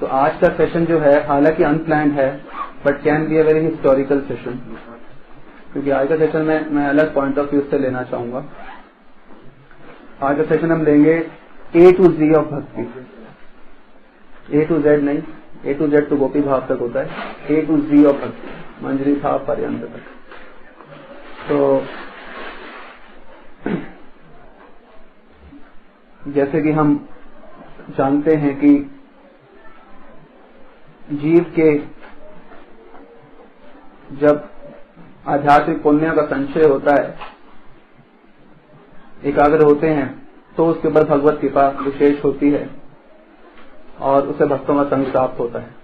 तो आज का सेशन जो है हालांकि अनप्लान्ड है but can be a very historical session, क्योंकि आज का सेशन मैं अलग पॉइंट ऑफ व्यू से लेना चाहूंगा। आज का सेशन हम लेंगे ए टू जी ऑफ भक्ति, ए टू जेड नहीं, ए टू जेड तो गोपी भाव तक होता है, ए टू जी ऑफ भक्ति, मंजरी भाव पर्यंत तक। तो जैसे कि हम जानते हैं कि जीव के जब आध्यात्मिक पुण्य का संचय होता है, एकाग्र होते हैं, तो उसके ऊपर भगवत कृपा विशेष होती है और उसे भक्तों का संग प्राप्त होता है।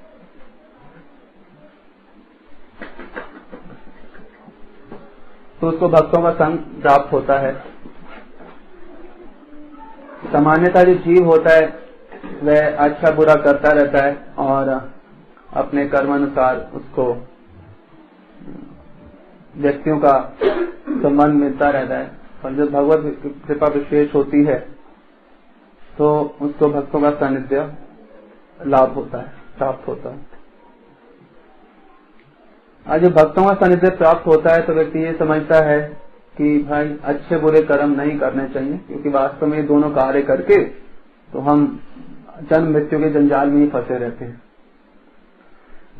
तो उसको भक्तों का संग प्राप्त होता है। सामान्यतः जो जीव होता है वह अच्छा बुरा करता रहता है और अपने कर्मानुसार उसको व्यक्तियों का संबंध मिलता रहता है, और जब भगवत कृपा विशेष होती है तो उसको भक्तों का सानिध्य लाभ होता है, प्राप्त होता है। आज जब भक्तों का सानिध्य प्राप्त होता है तो व्यक्ति ये समझता है कि भाई अच्छे बुरे कर्म नहीं करने चाहिए, क्योंकि वास्तव में ये दोनों कार्य करके तो हम जन्म मृत्यु के जंजाल में ही फंसे रहते हैं।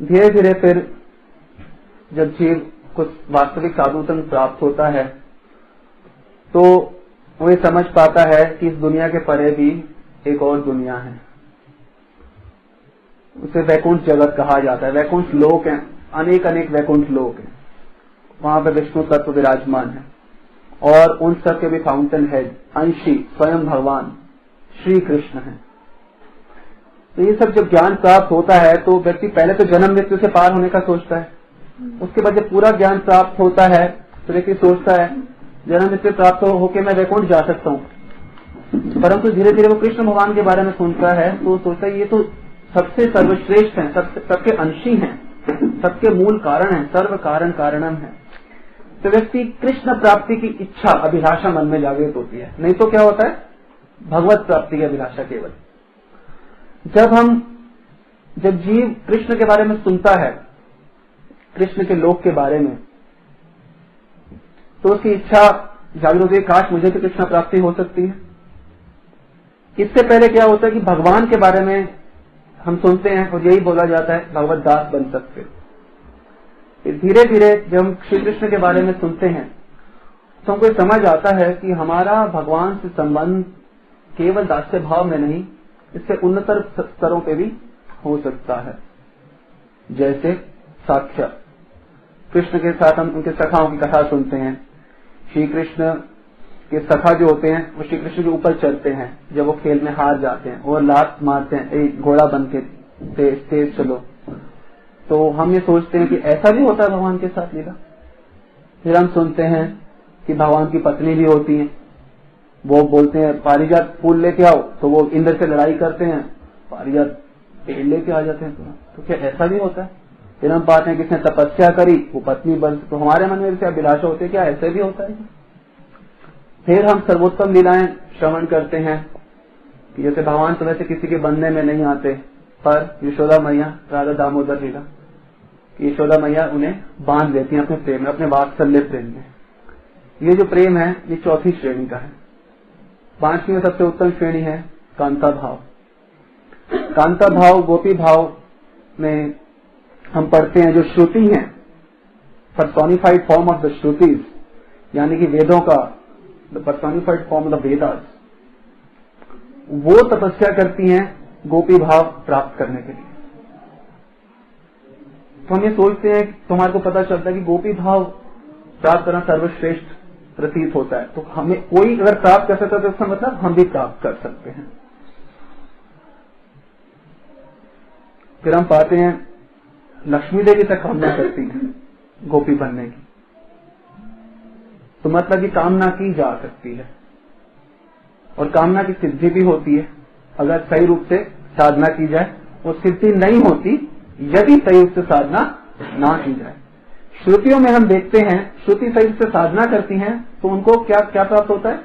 धीरे धीरे फिर जब जीव कुछ वास्तविक साधुतन प्राप्त होता है तो वो ये समझ पाता है कि इस दुनिया के परे भी एक और दुनिया है, उसे वैकुंठ जगत कहा जाता है। वैकुंठ लोक हैं, अनेक अनेक वैकुंठ लोक हैं, वहां पे विष्णु तत्व विराजमान है और उन सब के भी फाउंटेन हेड अंशी स्वयं भगवान श्री कृष्ण है। तो ये सब जब ज्ञान प्राप्त होता है तो व्यक्ति पहले तो जन्म मृत्यु से पार होने का सोचता है, उसके बाद जब पूरा ज्ञान प्राप्त होता है तो व्यक्ति सोचता है जन्म मृत्यु प्राप्त होके मैं वैकुंठ जा सकता हूँ, परंतु धीरे धीरे वो कृष्ण भगवान के बारे में सुनता है तो सोचता है ये तो सबसे सर्वश्रेष्ठ है, सबके अंशी हैं, सबके मूल कारण है, सर्व कारण कारणम है। तो व्यक्ति कृष्ण प्राप्ति की इच्छा अभिलाषा मन में जागृत होती है। नहीं तो क्या होता है, भगवत प्राप्ति की अभिलाषा केवल। जब जीव कृष्ण के बारे में सुनता है, कृष्ण के लोक के बारे में, तो उसकी इच्छा जागृत होती है, काश मुझे भी कृष्ण प्राप्ति हो सकती है। इससे पहले क्या होता है कि भगवान के बारे में हम सुनते हैं और यही बोला जाता है भगवत दास बन सकते। फिर धीरे धीरे जब हम श्री कृष्ण के बारे में सुनते हैं तो हमको समझ आता है कि हमारा भगवान से संबंध केवल दास्य भाव में नहीं, इससे उन्नतर स्तरों पे भी हो सकता है। जैसे साक्ष्य कृष्ण के साथ हम उनके सखाओं की कथा सुनते हैं। श्री कृष्ण के सखा जो होते हैं वो श्री कृष्ण के ऊपर चढ़ते हैं जब वो खेल में हार जाते हैं और लात मारते हैं, एक घोड़ा बन के तेज चलो। तो हम ये सोचते हैं कि ऐसा भी होता है भगवान के साथ लीला। फिर हम सुनते हैं कि भगवान की पत्नी भी होती है, वो बोलते हैं पारिजात फूल लेके आओ, तो वो इंद्र से लड़ाई करते हैं, पारिजात पेड़ लेके आ जाते हैं। तो क्या ऐसा भी होता है? फिर हम पाते हैं किसने तपस्या करी, वो पत्नी बन। तो हमारे मन में अभिलाषा होती है क्या ऐसे भी होता है? फिर हम सर्वोत्तम लीलाएं श्रवण करते हैं कि जैसे भगवान तो वैसे किसी के बनने में नहीं आते, पर यशोदा मैया राधा दामोदर लीला, यशोदा मैया उन्हें बांध लेती हैं अपने प्रेम में, अपने वात्सल्य प्रेम में। ये जो प्रेम है ये चौथी श्रेणी का है। पांचवी में सबसे उत्तम श्रेणी है कांता भाव। कांता भाव गोपी भाव में हम पढ़ते हैं जो श्रुति है, पर्सोनिफाइड फॉर्म ऑफ द श्रुतिज, यानी कि वेदों का personified form of the Vedas, वो तपस्या करती हैं गोपी भाव प्राप्त करने के लिए। तो हम ये सोचते हैं, तो हमारे को पता चलता है कि गोपी भाव प्राप्त करना सर्वश्रेष्ठ प्रतीत होता है। तो हमें कोई अगर प्राप्त कर सकता है तो इसका मतलब हम भी प्राप्त कर सकते हैं। फिर हम पाते हैं लक्ष्मी देवी तक कामना करती हैं गोपी बनने की, तो मतलब कि कामना की जा सकती है और कामना की सिद्धि भी होती है अगर सही रूप से साधना की जाए। वो सिद्धि नहीं होती यदि सही रूप से साधना ना की जाए। श्रुतियों में हम देखते हैं श्रुति सही रूप से साधना करती हैं तो उनको क्या क्या प्राप्त होता है?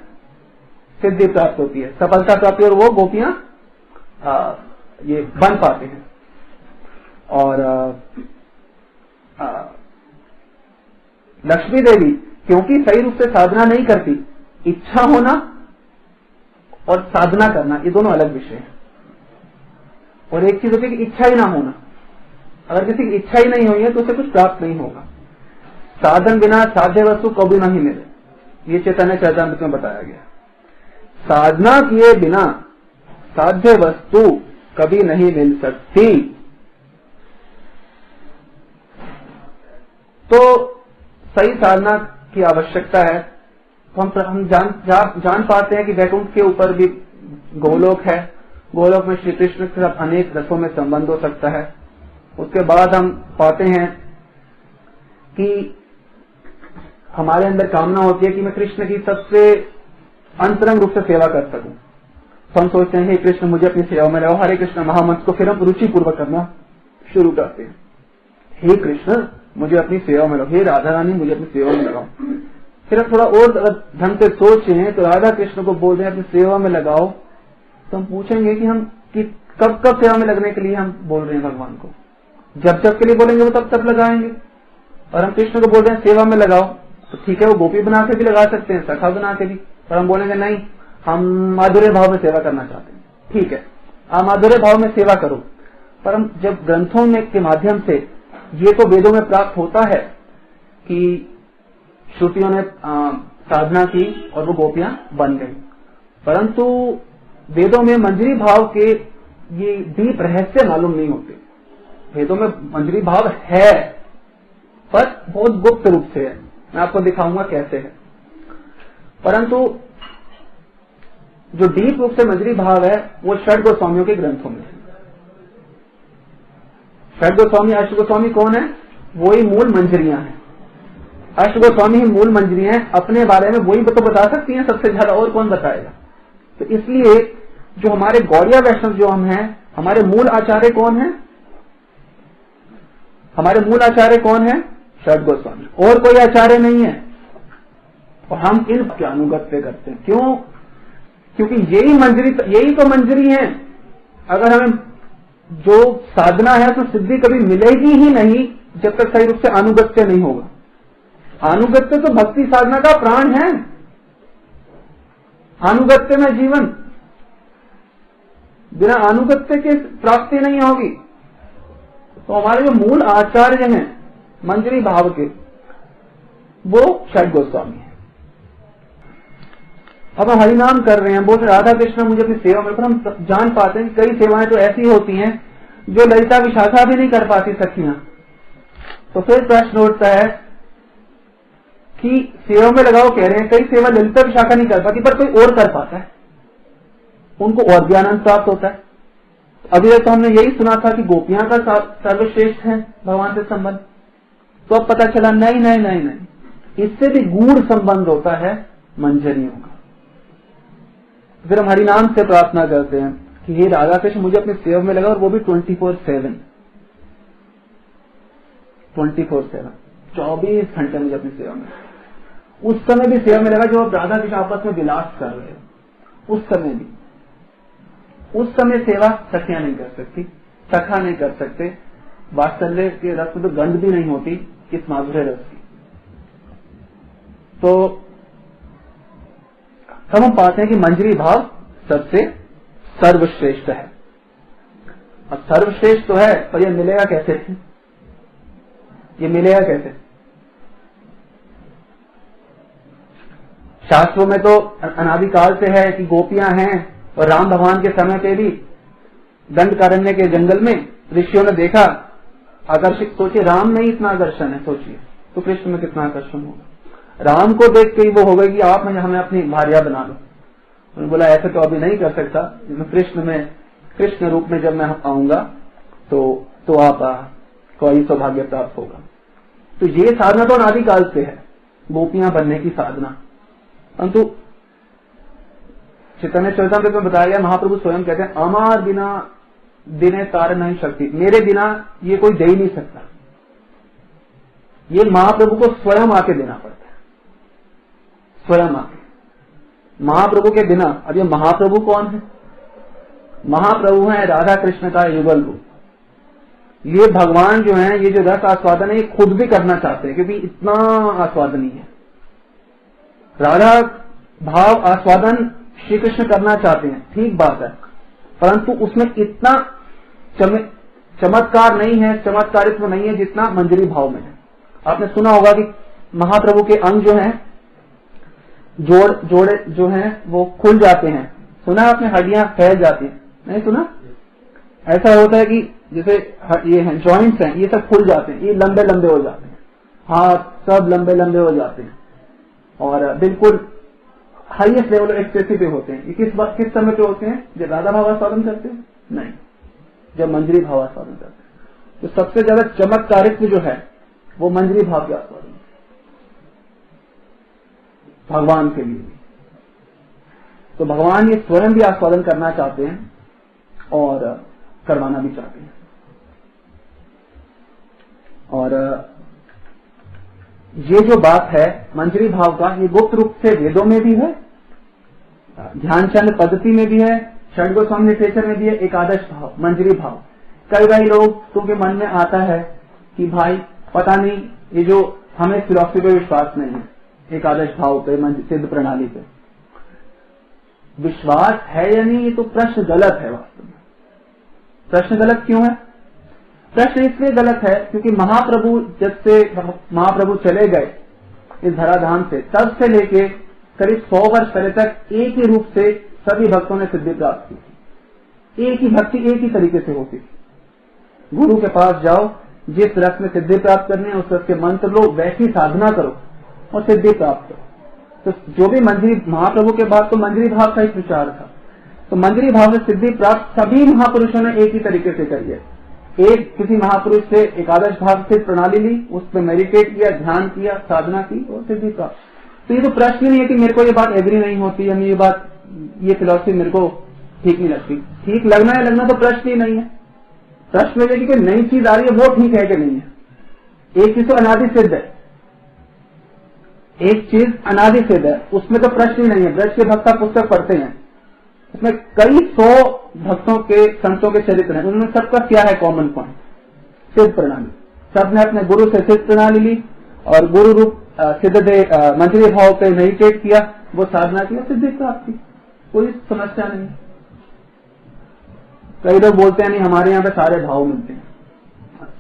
सिद्धि प्राप्त होती है, सफलता प्राप्ति, और वो गोपियां ये बन पाते हैं। और लक्ष्मी देवी क्योंकि सही रूप से साधना नहीं करती, इच्छा होना और साधना करना ये दोनों अलग विषय हैं। और एक चीज होती है कि इच्छा ही ना होना। अगर किसी की इच्छा ही नहीं हुई है तो उसे कुछ प्राप्त नहीं होगा। साधन बिना साध्य वस्तु कभी नहीं मिले, ये चैतन्य चरितामृत में बताया गया। साधना किए बिना साध्य वस्तु कभी नहीं मिल सकती। तो सही साधना की आवश्यकता है। तो हम जान पाते हैं कि वैकुंठ के ऊपर भी गोलोक है। गोलोक में श्री कृष्ण के साथ अनेक रसों में संबंध हो सकता है। उसके बाद हम पाते हैं कि हमारे अंदर कामना होती है कि मैं कृष्ण की सबसे अंतरंग रूप से सेवा कर सकूं। तो हम सोचते हैं हे कृष्ण मुझे अपनी सेवा में लगाओ, हरे कृष्ण महामंत्र को फिर हम रुचि पूर्वक करना शुरू करते हैं। हे कृष्ण मुझे अपनी सेवा में लगाओ, हे राधा रानी मुझे अपनी सेवा में लगाओ। फिर हम थोड़ा और ढंग से सोचें तो राधा कृष्ण को बोल रहे हैं अपनी सेवा में लगाओ। तो हम पूछेंगे कि कब कब सेवा में लगने के लिए हम बोल रहे हैं भगवान को। जब जब के लिए बोलेंगे वो तब तब लगाएंगे। और हम कृष्ण को बोल रहे हैं सेवा में लगाओ, तो ठीक है वो गोपी बना के भी लगा सकते हैं, सखा बना के भी। पर हम बोलेंगे नहीं हम माधुर्य भाव में सेवा करना चाहते हैं। ठीक है आप माधुर्य भाव में सेवा करो, पर हम जब ग्रंथों में के माध्यम से ये तो वेदों में प्राप्त होता है कि श्रुतियों ने साधना की और वो गोपियां बन गई, परंतु वेदों में मंजरी भाव के ये दीप रहस्य मालूम नहीं होते। वेदों में मंजरी भाव है पर बहुत गुप्त रूप से है। मैं आपको दिखाऊंगा कैसे है। परंतु जो डीप रूप से मंजरी भाव है वो षड गोस्वामियों के ग्रंथों में है। षड गोस्वामी अष्ट गोस्वामी कौन है? वो ही मूल मंजरियां हैं। अष्ट गोस्वामी ही मूल मंजरियां हैं। अपने बारे में वही तो बता सकती हैं सबसे ज्यादा, और कौन बताएगा। तो इसलिए जो हमारे गौड़िया वैष्णव जो हम हैं, हमारे मूल आचार्य कौन है? हमारे मूल आचार्य कौन है? षड गोस्वामी, और कोई आचार्य नहीं है। और हम इनके अनुगत्य करते हैं। क्यों? क्योंकि यही तो मंजरी है। अगर हमें जो साधना है तो सिद्धि कभी मिलेगी ही नहीं जब तक सही रूप से अनुगत्य नहीं होगा। अनुगत्य तो भक्ति साधना का प्राण है। अनुगत्य में जीवन, बिना अनुगत्य के प्राप्ति नहीं होगी। तो हमारे जो मूल आचार्य हैं मंजरी भाव के, वो षड गोस्वामी है। अब हम हरिनाम कर रहे हैं, बोल राधा कृष्ण मुझे अपनी सेवा में, पर हम जान पाते हैं कई सेवाएं तो ऐसी होती हैं जो ललिता विशाखा भी नहीं कर पाती सखियां। तो फिर प्रश्न उठता है कि सेवा में लगाओ कह रहे हैं, कई सेवा ललिता विशाखा नहीं कर पाती पर कोई और कर पाता है, उनको और भी आनंद प्राप्त होता है। अभी तो हमने यही सुना था कि गोपियां का सर्वश्रेष्ठ है भगवान से संबंध। तो अब पता चला नहीं नहीं नहीं नहीं, इससे भी गूढ़ संबंध होता है मंजरियों का। फिर हम हरिनाम से प्रार्थना करते हैं कि हे राधा कृष्ण मुझे अपनी सेवा में लगा, और वो भी 24/7 24 घंटे मुझे अपनी सेवा में। उस समय भी सेवा में लगा जो आप राधा कृष्ण आपस में विलास कर रहे हो, उस समय भी। उस समय सेवा सखियां नहीं कर सकती, सखा नहीं कर सकते। वात्सल्य के रस में तो गंध भी नहीं होती इस माधुर्य रस की। तो तब हम पाते हैं कि मंजरी भाव सबसे सर्वश्रेष्ठ है। अब सर्वश्रेष्ठ तो है, पर यह मिलेगा कैसे? ये मिलेगा कैसे? शास्त्रों में तो अनादिकाल से है कि गोपियां हैं, और राम भगवान के समय पे भी दंडकारण्य के जंगल में ऋषियों ने देखा, आकर्षित। सोचिए राम में ही इतना आकर्षण है, सोचिए तो कृष्ण में कितना आकर्षण होगा। राम को देख के ही वो हो गई कि आप हमें अपनी भार्या बना लो। उन्होंने बोला ऐसे तो अभी नहीं कर सकता, कृष्ण रूप में जब मैं आऊंगा तो आप कोई सौभाग्य प्राप्त होगा। तो ये साधना तो अनादिकाल से है, गोपियां बनने की साधना। परंतु चैतन्य चरितामृत में बताया गया, महाप्रभु स्वयं कहते हैं अमार बिना दिने तार नहीं शक्ति, मेरे बिना ये कोई दे ही नहीं सकता। ये महाप्रभु को स्वयं आके देना पड़ता है, स्वयं आके। महाप्रभु के बिना, अब ये महाप्रभु कौन है? महाप्रभु है राधा कृष्ण का युगल रूप। ये भगवान जो है, ये जो रस आस्वादन है, ये खुद भी करना चाहते हैं क्योंकि इतना आस्वादनीय है। राधा भाव आस्वादन श्री कृष्ण करना चाहते हैं, ठीक बात है, परंतु उसमें इतना चमत्कार नहीं है, चमत्कारित्व नहीं है जितना मंजरी भाव में है। आपने सुना होगा कि महाप्रभु के अंग जो हैं, जोड़े जो हैं वो खुल जाते हैं। सुना आपने? हड्डियां फैल जाती हैं, नहीं सुना? ऐसा होता है कि जैसे ये हैं जॉइंट्स हैं, ये सब खुल जाते हैं, ये लंबे लंबे हो जाते हैं, हाथ सब लंबे लंबे हो जाते हैं और बिल्कुल हाईएस्ट लेवल एक्सप्रेसिव पे होते हैं। ये किस समय पे होते हैं? जब राधा भाव आस्वादन करते हैं? नहीं, जब मंजरी भाव आस्वादन करते हैं। तो सबसे ज्यादा चमत्कारित्व जो है वो मंजरी भाव के आस्वादन भगवान के लिए। तो भगवान ये स्वयं भी आस्वादन करना चाहते हैं और करवाना भी चाहते हैं। और ये जो बात है मंजरी भाव का, ये गुप्त रूप से वेदों में भी है, ध्यानचंद पद्धति में भी है, षड गोस्वामी लिटरेचर में भी है। एकादश भाव, मंजरी भाव। कई लोग के मन में आता है कि भाई पता नहीं, ये जो हमें फिलॉसफी पे विश्वास नहीं है, एकादश भाव पे, सिद्ध प्रणाली पे विश्वास है या नहीं, ये तो प्रश्न गलत है। वास्तव में प्रश्न गलत क्यों है? प्रश्न इसलिए गलत है क्योंकि महाप्रभु जब से महाप्रभु चले गए इस धराधाम से, तब से लेके करीब 100 वर्ष पहले तक एक ही रूप से सभी भक्तों ने सिद्धि प्राप्त की थी। एक ही भक्ति एक ही तरीके से होती थी। गुरु के पास जाओ, जिस रस में सिद्धि प्राप्त करनी है उस रस के मंत्र लो, वैसी साधना करो और सिद्धि प्राप्त करो। तो जो भी मंजरी, महाप्रभु के बाद तो मंजरी भाव का ही प्रचार था, तो मंजरी भाव से सिद्धि प्राप्त सभी महापुरुषों ने एक ही तरीके से करी है। एक किसी महापुरुष से एकादश भाव से प्रणाली ली, उस पर मेडिटेट किया, ध्यान किया, साधना की और सिद्धि प्राप्त। तो ये तो प्रश्न नहीं है कि मेरे को ये बात एग्री नहीं होती है, ये फिलॉसफी मेरे को ठीक नहीं लगती। ठीक लगना है लगना तो प्रश्न ही नहीं है। प्रश्न है कि कोई नई चीज आ रही है वो ठीक है कि नहीं है। एक चीज तो अनादि सिद्ध है, एक चीज अनादि सिद्ध है, उसमें तो प्रश्न ही नहीं है। ब्रज के भक्त पुस्तक पढ़ते हैं, उसमें कई 100 भक्तों के, संतों के चरित्र हैं, उनमें सबका क्या है कॉमन पॉइंट? सिद्ध प्रणाली। सबने अपने गुरु से सिद्ध प्रणाली ली और गुरु रूप सिद्ध मंजरी भाव पे मेडिटेट किया, वो साधना की और सिद्धि प्राप्त की। कोई समस्या नहीं। कई लोग बोलते हैं नहीं हमारे यहाँ पे सारे भाव मिलते हैं।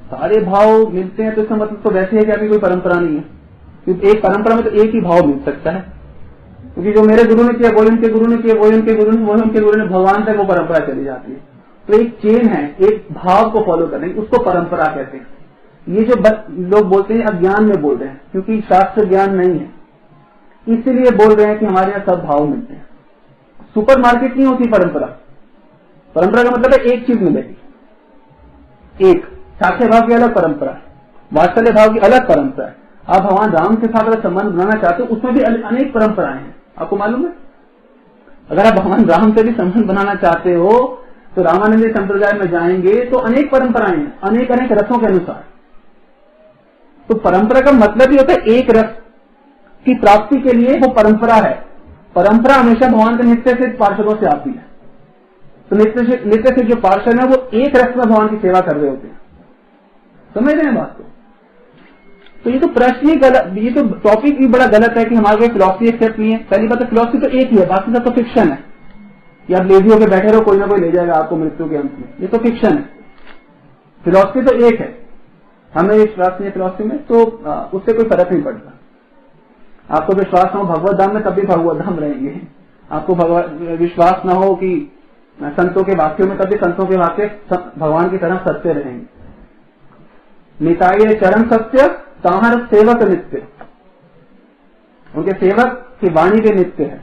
सारे भाव मिलते हैं तो इसका मतलब तो वैसे है कि अभी कोई परंपरा नहीं है, क्योंकि एक परंपरा में तो एक ही भाव मिल सकता है, क्योंकि जो मेरे गुरु ने किया वो उनके गुरु ने किया, वो उनके गुरु ने, वो उनके गुरु ने, भगवान तक वो परंपरा चली जाती है। तो एक चेन है, एक भाव को फॉलो करने की, उसको परंपरा कहते हैं। ये जो लोग बोलते हैं अज्ञान में बोल रहे हैं, क्योंकि शास्त्र ज्ञान नहीं है, इसीलिए बोल रहे हैं कि हमारे यहाँ सब भाव मिलते हैं। सुपर मार्केट नहीं होती परंपरा। परंपरा का मतलब है एक चीज मिलेगी। एक साक्ष्य भाव की अलग परंपरा है, वात्सल्य भाव की अलग परंपरा है। आप भगवान राम के साथ अगर संबंध बनाना चाहते हो उसमें भी अनेक परंपराएं हैं, आपको मालूम है। अगर आप भगवान राम से भी संबंध बनाना चाहते हो तो रामानंदी संप्रदाय में जाएंगे तो अनेक परंपराएं हैं, अनेक अनेक रसों के अनुसार। तो परंपरा का मतलब ही होता है एक रस की प्राप्ति के लिए वो परंपरा है। परंपरा हमेशा भगवान के नित्य से पार्षदों से आती है। तो नित्य से जो पार्षद है वो एक रस में भगवान की सेवा कर रहे होते हैं। समझ रहे हैं बात को? तो ये तो प्रश्न ही गलत, ये तो टॉपिक भी बड़ा गलत है कि हमारे कोई फिलॉसफी एक्सेप्ट नहीं है। पहली बात तो फिलॉसफी तो एक ही है, बाकी सब तो फिक्शन है कि आप लेजी होकर बैठे रहो, कोई ना कोई ले जाएगा आपको मृत्यु के अंत में। ये तो फिक्शन है। फिलॉसफी तो एक है, हमें विश्वास नहीं है फिलॉसफी में तो उससे कोई फर्क नहीं पड़ता। आपको विश्वास ना हो भगवत धाम में, तब भी भगवत धाम रहेंगे। आपको विश्वास ना हो कि संतों के वाक्यों में, तब भी संतों के वाक्य भगवान की तरह सत्य रहेंगे। निताय चरण सत्य ताहर सेवक नित्य, उनके सेवक की वाणी भी नित्य है।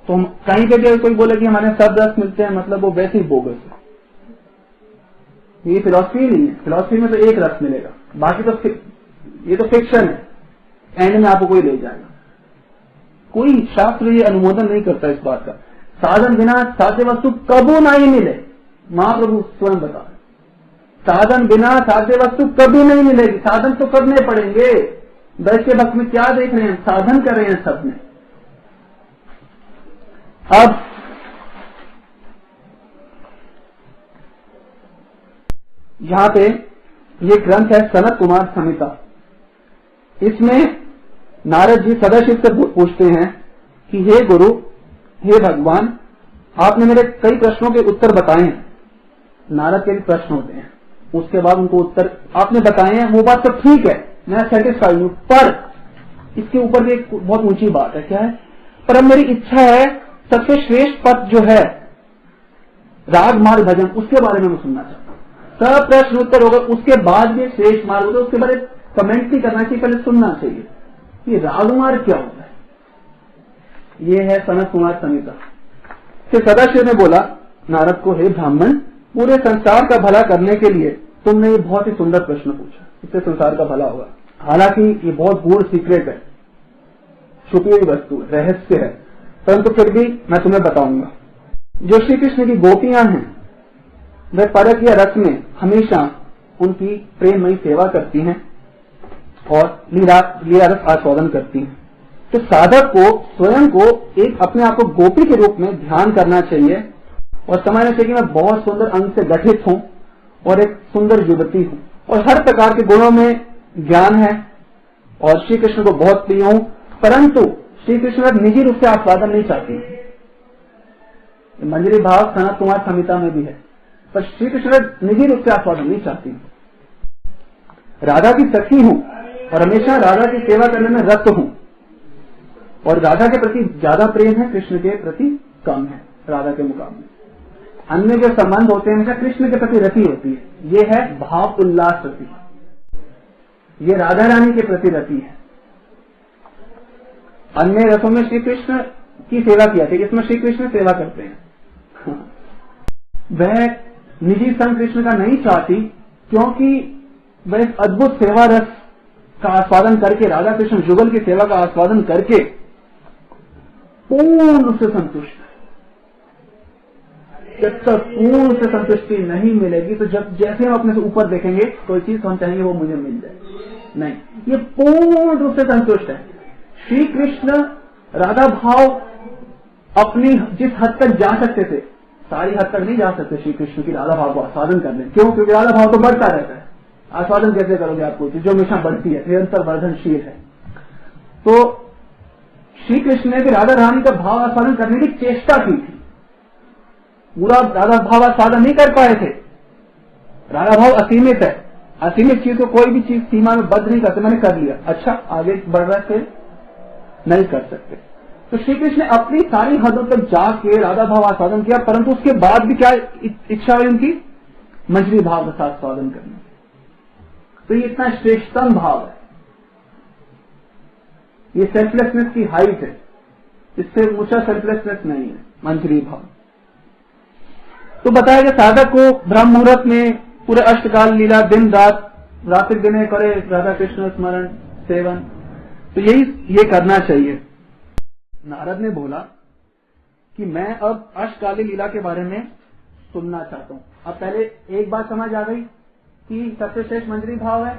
तो कहीं पे भी कोई बोले कि हमारे सब रस मिलते हैं, मतलब वो वैसे ही बोगस है। ये फिलॉसफी नहीं है। फिलॉसफी में तो एक रस मिलेगा, बाकी तो ये तो फिक्शन है, एंड में आपको कोई ले जाएगा। कोई शास्त्र ये अनुमोदन नहीं करता इस बात का। साधन बिना साध्य वस्तु कबू नहीं मिले, महाप्रभु स्वयं बता रहे। साधन बिना साध्य वस्तु कभी नहीं मिलेगी। साधन तो करने पड़ेंगे। ब्रज के भक्त में क्या देख रहे हैं? साधन कर रहे हैं सब में। अब यहाँ पे ये ग्रंथ है सनत कुमार संहिता। इसमें नारद जी सदाशिव से पूछते हैं कि हे गुरु, हे भगवान, आपने मेरे कई प्रश्नों के उत्तर बताए हैं। नारद के भी प्रश्न होते हैं, उसके बाद उनको उत्तर आपने बताए हैं, वो बात तो ठीक है, मैं सेटिस्फाइड हूं, पर इसके ऊपर भी एक बहुत ऊंची बात है। क्या है? पर अब मेरी इच्छा है सबसे श्रेष्ठ पद जो है राग मार्ग भजन, उसके बारे में मैं सुनना चाहता हूँ। सब प्रश्न उत्तर होगा, उसके बाद भी श्रेष्ठ मार्ग होगा, उसके बारे में कमेंट नहीं करना चाहिए, पहले सुनना चाहिए ये राग मार्ग क्या होता है। ये है सनत कुमार संहिता। फिर सदाशिव ने बोला नारद को, हे ब्राह्मण, पूरे संसार का भला करने के लिए तुमने ये बहुत ही सुंदर प्रश्न पूछा, इससे संसार का भला होगा। हालांकि ये बहुत गूढ़ सीक्रेट है, छुपी हुई वस्तु है, रहस्य है, परंतु फिर भी मैं तुम्हें बताऊंगा। जो श्री कृष्ण की गोपियां हैं वे परकीय रस में हमेशा उनकी प्रेममयी सेवा करती हैं और लीला रस आस्वादन करती हैं। तो साधक को स्वयं को एक अपने आप को गोपी के रूप में ध्यान करना चाहिए और समझना चाहिए कि मैं बहुत सुंदर अंग से गठित हूं और एक सुंदर युवती हूं और हर प्रकार के गुणों में ज्ञान है और श्री कृष्ण को बहुत प्रिय हूं, परंतु श्री कृष्ण निजी रूप से आस्वादन नहीं चाहती। मंजरी भाव सनत कुमार संहिता में भी है, पर श्री कृष्ण निजी रूप से आस्वादन नहीं चाहती। राधा की सखी हूं और हमेशा राधा की सेवा करने में रत हूं और राधा के प्रति ज्यादा प्रेम है, कृष्ण के प्रति कम है राधा के मुकाबले। अन्य जो संबंध होते हैं हमेशा कृष्ण के प्रति रति होती है, ये है भाव उल्लास रति, ये राधा रानी के प्रति रति है। अन्य रसों में श्री कृष्ण की सेवा किया था, इसमें श्री कृष्ण सेवा करते हैं। वह निजी संग कृष्ण का नहीं चाहती क्योंकि वह इस अद्भुत सेवा रस का आस्वादन करके, राधा कृष्ण युगल की सेवा का आस्वादन करके पूर्ण रूप से संतुष्ट है। जब तक पूर्ण से संतुष्टि नहीं मिलेगी तो जब जैसे हम अपने से ऊपर देखेंगे कोई चीज हम चाहेंगे वो मुझे मिल जाए, नहीं, ये पूर्ण रूप से संतुष्ट है। श्री कृष्ण राधा भाव अपनी जिस हद तक जा सकते थे, सारी हद तक नहीं जा सकते श्री कृष्ण की राधा भाव को आस्वादन करने। क्यों? क्योंकि राधा भाव तो बढ़ता रहता है, आस्वादन कैसे करोगे आपको, जो हमेशा बढ़ती है, निरंतर वर्धनशील है। तो श्री कृष्ण ने भी राधा रानी का भाव आस्वादन करने की चेष्टा की थी, पूरा राधा भाव आस्वादन नहीं कर पाए थे। राधा भाव असीमित है, असीमित चीज को कोई भी चीज सीमा में बद्ध नहीं करते। मैंने कर लिया, अच्छा आगे बढ़ रहे थे, नहीं कर सकते। तो श्री कृष्ण ने अपनी सारी हदों तक जाके राधा भाव आस्वादन किया, परंतु उसके बाद भी क्या इच्छा हुई उनकी, मंजरी भाव का आस्वादन करने। तो ये इतना श्रेष्ठतम भाव है, ये सेल्फलेसनेस की हाइट है, इससे ऊंचा सेल्फलेसनेस नहीं है मंजरी भाव। तो बताया गया साधक को ब्रह्म मुहूर्त में पूरे अष्टकाल लीला दिन रात रात्रि दिन करे राधा कृष्ण स्मरण सेवन, तो यही ये करना चाहिए। नारद ने बोला कि मैं अब अष्टकाली लीला के बारे में सुनना चाहता हूं। अब पहले एक बात समझ आ गई कि सबसे श्रेष्ठ मंजरी भाव है,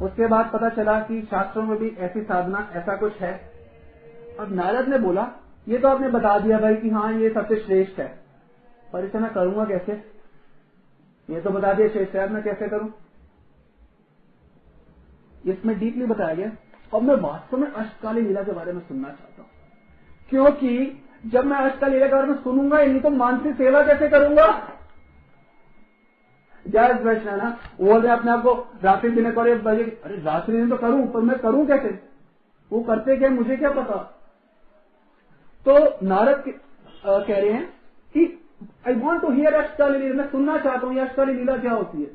उसके बाद पता चला कि शास्त्रों में भी ऐसी साधना ऐसा कुछ है। अब नारद ने बोला ये तो आपने बता दिया भाई कि हाँ ये सबसे श्रेष्ठ है, पर इसे मैं करूंगा कैसे? ये तो बता दिया श्रेष्ठ है, मैं कैसे करूं? इसमें डीपली बताया गया। अब मैं वास्तव में अष्टकाली लीला के बारे में सुनना चाहता हूं, क्योंकि जब मैं अष्टकाली लीला के बारे में सुनूंगा ही नहीं तो मानसिक सेवा कैसे करूंगा? जय वैष्णव ना बोल रहे अपने आप को रात्रि दिन करे, अरे रात्रि दिन तो करूं, पर मैं करूं कैसे? वो करते क्या मुझे क्या पता? तो नारद कह रहे हैं कि आई वॉन्ट टू हियर अष्टकाली लीला, मैं सुनना चाहता हूं ये अष्टकाली लीला क्या होती है।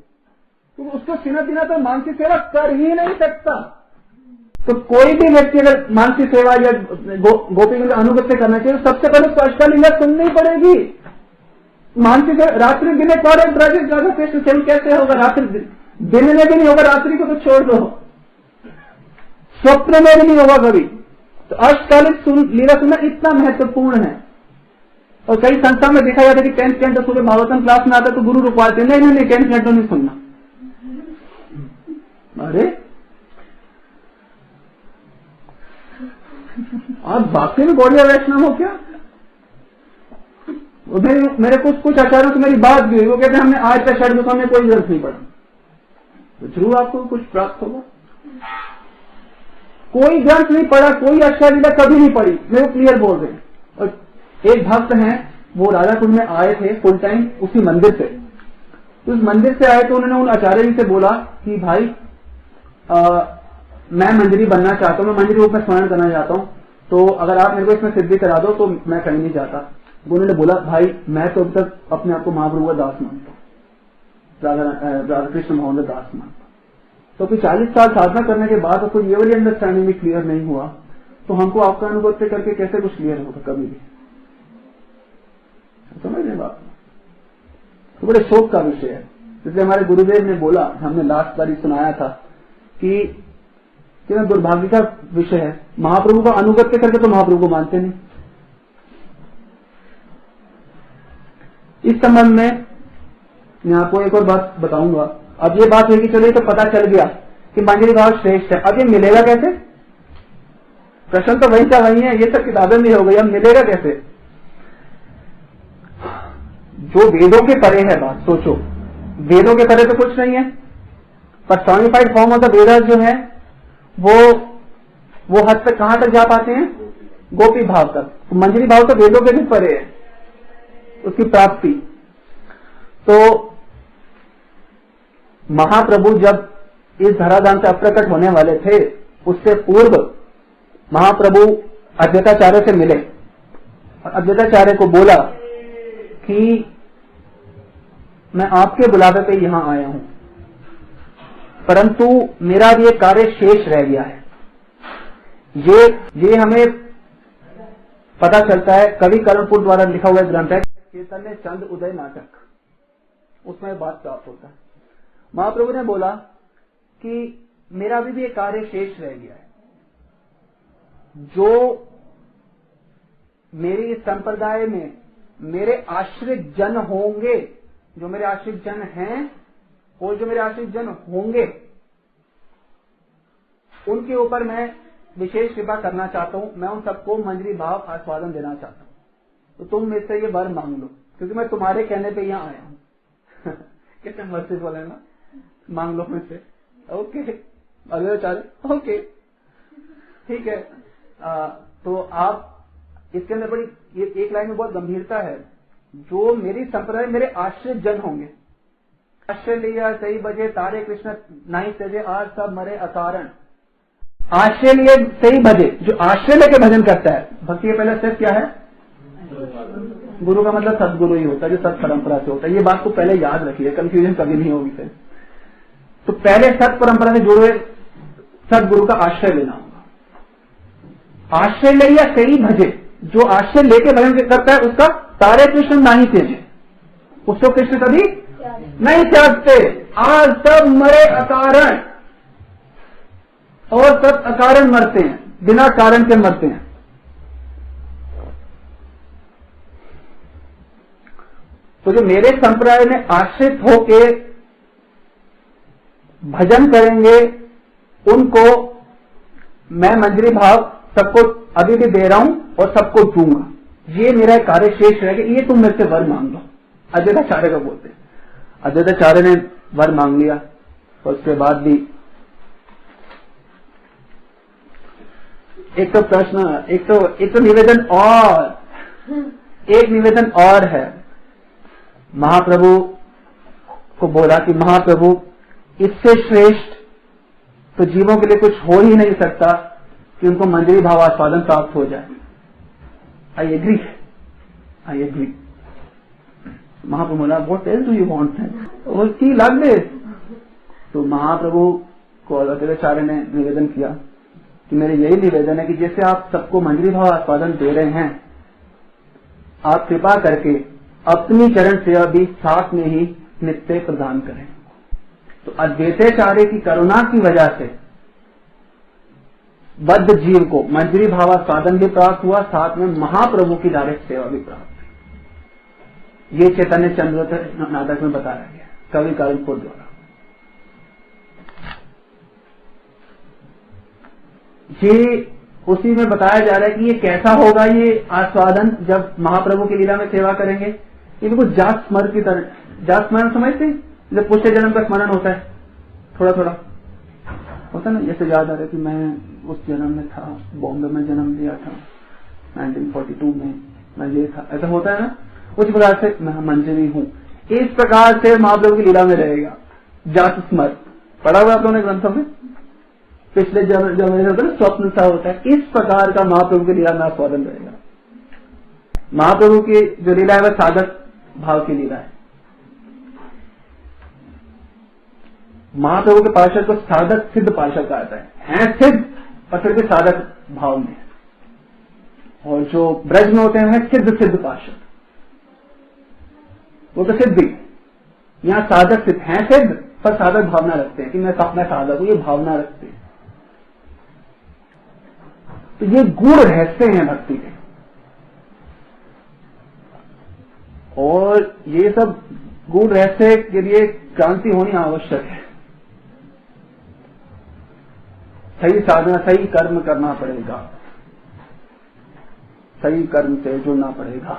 तो उसको सुना बिना तो मानसिक सेवा कर ही नहीं सकता। तो कोई भी व्यक्ति अगर मानसिक सेवा या गोपी का अनुगत्य करना चाहिए तो सबसे पहले उसको अष्टकाली लीला सुननी पड़ेगी। मानसिक रात्रि दिन एक बार राधा कृष्ण सेवन कैसे होगा? रात्रि दिन में भी नहीं होगा, रात्रि को तो छोड़ दो, स्वप्न में भी नहीं होगा कभी। तो अष्टकालिक लीला सुनना इतना महत्वपूर्ण है। और कई संस्था में देखा जाता है कि 10th कैंटो सुबह भागवतम क्लास में आता तो गुरु रुकवाते, नहीं 10th कैंटो नहीं सुनना। अरे आप वाकई में गौड़िया वैष्णव हो क्या? मेरे कुछ आचार्यों से मेरी बात भी हुई, वो कहते हैं हमने आज तक षड गोस्वामी में कोई ग्रंथ नहीं पढ़ा। तो जरूर आपको कुछ प्राप्त होगा। कोई ग्रंथ नहीं पढ़ा, कोई अष्टलीला कभी नहीं पढ़ी, मेरे को क्लियर बोल रहे हैं। और एक भक्त हैं, वो राधाकुंड में आए थे फुल टाइम उसी मंदिर से। उस मंदिर से आए तो उन्होंने उन आचार्य जी से बोला कि भाई मैं मंजरी बनना चाहता हूँ, मैं मंजरी रूप में स्मरण करना चाहता हूँ, तो अगर आप मेरे को इसमें सिद्धि करा दो तो मैं कहीं नहीं जाता। उन्होंने बोला भाई मैं तो अब तक अपने आप को महाप्रभु का दास मानता हूँ, राधा कृष्ण मोहन का दास मानता हूँ। तो फिर 40 साल साधना करने के बाद आपको ये वाली अंडरस्टैंडिंग भी क्लियर नहीं हुआ, तो हमको आपका अनुभव करके कैसे कुछ क्लियर होगा कभी भी? समझ रहे बात? तो बड़े शोक का विषय है। इसलिए हमारे गुरुदेव ने बोला, हमने लास्ट बार ही सुनाया था कि दुर्भाग्य का विषय है, महाप्रभु का अनुगत्य करके तो महाप्रभु को मानते नहीं। इस संबंध में मैं आपको एक और बात बताऊंगा। अब ये बात है कि चलिए तो पता चल गया कि मंजरी भाव श्रेष्ठ है, अब ये मिलेगा कैसे? प्रश्न तो वही का वही है, ये सब किताबें में हो गई, अब मिलेगा कैसे? जो वेदों के परे है बात, सोचो वेदों के परे तो कुछ नहीं है, personified form of the Vedas जो है वो हद तक कहां तक जा पाते हैं? गोपी भाव तक। तो मंजरी भाव तो वेदों के भी परे है, उसकी प्राप्ति। तो महाप्रभु जब इस धराधाम से अप्रकट होने वाले थे, उससे पूर्व महाप्रभु अद्वैताचार्य से मिले और अद्वैताचार्य को बोला कि मैं आपके बुलावे पे यहां आया हूं, परंतु मेरा भी एक कार्य शेष रह गया है। ये हमें पता चलता है, कवि करणपुर द्वारा लिखा हुआ ग्रंथ है चैतन्य चंद उदय नाटक, उसमें बात प्राप्त होता है। महाप्रभु ने बोला कि मेरा भी एक कार्य शेष रह गया है, जो मेरी संप्रदाय में मेरे आश्रित जन होंगे, जो मेरे आश्रित जन हैं और जो मेरे आश्रित जन होंगे, उनके ऊपर मैं विशेष कृपा करना चाहता हूं। मैं उन सबको मंजरी भाव आस्वादन देना चाहता हूं, तो तुम मेरे से ये वर मांग लो, क्योंकि मैं तुम्हारे कहने पे यहां आया हूं। कितने मर्सीफुल है ना, मांग लो मुझसे। ओके अगले चार ओके ठीक है। तो आप इसके अंदर बड़ी ये एक लाइन में बहुत गंभीरता है, जो मेरी संप्रदाय मेरे आश्रित जन होंगे। आश्रय लिया सही बजे तारे कृष्ण नहीं सजे आज सब मरे अकारण। आश्रय लिए सही भजे, जो आश्रय लेके भजन करता है। भक्ति के पहले स्टेप क्या है? गुरु का मतलब सदगुरु ही होता है, जो सत परंपरा से होता है। ये बात को पहले याद रखिए, कंफ्यूजन कभी नहीं होगी फिर। तो पहले सत परंपरा से जुड़े सदगुरु का आश्रय लेना होगा। आश्रय ले या सही भजे, जो आश्रय लेके भजन करता है उसका तारे कृष्ण नहीं तेजे, उसको कृष्ण कभी नहीं त्यागते। आज सब मरे अकारण, और सब अकारण मरते हैं, बिना कारण के मरते हैं। तो जो मेरे संप्रदाय में आश्रित होके भजन करेंगे, उनको मैं मंजरी भाव सबको अभी भी दे रहा हूं और सबको दूंगा। ये मेरा कार्य शेष रहेगा, ये तुम मेरे से वर मांग लो। अद्वैताचार्य का बोलते हैं। अद्वैताचार्य ने वर मांग लिया और उसके बाद भी एक तो प्रश्न, एक तो निवेदन एक निवेदन और है। महाप्रभु को बोला कि महाप्रभु इससे श्रेष्ठ तो जीवों के लिए कुछ हो ही नहीं सकता कि उनको मंजरी भाव आस्वादन प्राप्त हो जाए। आई एग्री। महाप्रभु बोला what else do you want? और की लाग दे। तो महाप्रभु को अद्वैताचार्य ने निवेदन किया कि मेरे यही निवेदन है कि जैसे आप सबको मंजरी भाव आस्वादन दे रहे हैं, आप कृपा करके अपनी चरण सेवा भी साथ में ही नित्य प्रदान करें। तो अद्वैताचार्य की करुणा की वजह से बद्ध जीव को मंजरी भाव आस्वादन भी प्राप्त हुआ, साथ में महाप्रभु की डायरेक्ट सेवा भी प्राप्त हुई। ये चैतन्य चंद्रोदय नाटक में बताया गया कवि करणपुर द्वारा। ये उसी में बताया जा रहा है कि ये कैसा होगा ये आस्वादन जब महाप्रभु की लीला में सेवा करेंगे। ये बिल्कुल जात स्मरण की तरह, जात स्मरण समझते हैं, जब पिछले जन्म का स्मरण होता है, थोड़ा थोड़ा होता ना, जैसे याद आ रहा है कि मैं उस जन्म में था, बॉम्बे में जन्म लिया था 1942 में, मैं ये था, ऐसा होता है ना। उस प्रकार से मैं मंजरी हूँ, इस प्रकार से महाप्रभु की लीला में रहेगा जात स्मरण। पढ़ा हुआ आप लोगों ने ग्रंथों में, पिछले जन्म स्वप्न सा होता है, इस प्रकार का महाप्रभु की लीला में आस्वादन रहेगा। महाप्रभु की जो लीला है वह साधक भाव की लीला है। महाप्रभु के पार्षद को साधक सिद्ध पार्षद कहा जाता है सिद्ध और फिर भी साधक भाव में, और जो ब्रज में होते हैं सिद्ध सिद्ध पार्षद, वो तो सिद्ध ही। यहाँ साधक सिद्ध हैं, सिद्ध पर साधक भावना रखते हैं कि मैं साधक हूं, ये भावना रखते हैं। तो ये गूढ़ रहस्य हैं भक्ति के, और ये सब गूढ़ रहस्य के लिए क्रांति होनी आवश्यक है। सही साधना, सही कर्म करना पड़ेगा, सही कर्म से जुड़ना पड़ेगा।